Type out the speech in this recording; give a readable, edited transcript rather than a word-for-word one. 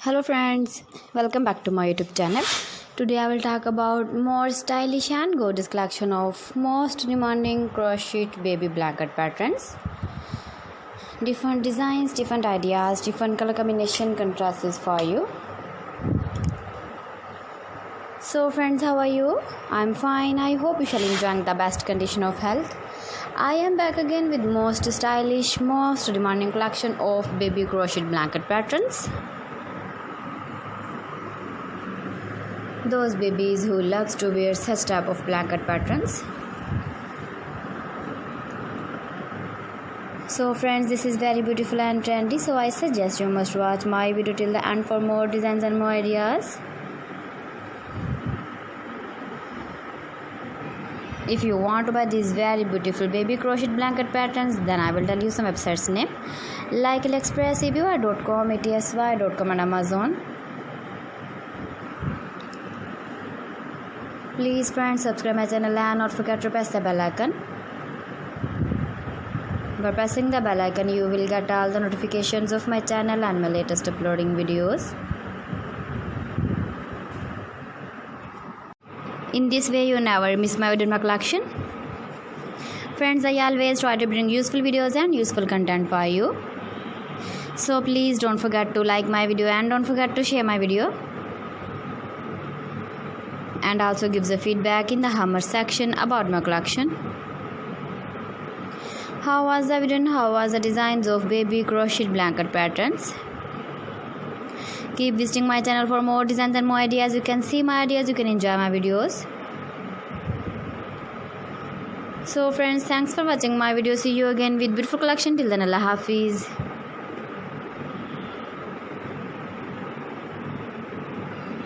Hello friends, welcome back to my YouTube channel. Today I will talk about more stylish and gorgeous collection of most demanding crocheted baby blanket patterns. Different designs, different ideas, different color combination contrasts for you. So friends, how are you? I'm fine. I hope you shall enjoy the best condition of health. I am back again with most stylish, most demanding collection of baby crocheted blanket patterns. Those babies who loves to wear such type of blanket patterns. So friends, this is very beautiful and trendy, so I suggest you must watch my video till the end for more designs and more ideas. If you want to buy these very beautiful baby crochet blanket patterns, then I will tell you some websites name like AliExpress, eBay.com, ETSY.com and Amazon. Please friends, subscribe my channel and not forget to press the bell icon. By pressing the bell icon, you will get all the notifications of my channel and my latest uploading videos. In this way, you never miss my video in my collection. Friends, I always try to bring useful videos and useful content for you. So please don't forget to like my video and don't forget to share my video. And also give the feedback in the comment section about my collection. How was the video and how was the designs of baby crochet blanket patterns? Keep visiting my channel for more designs and more ideas. You can see my ideas, you can enjoy my videos. So friends, thanks for watching my video. See you again with beautiful collection. Till then, Allah Hafiz.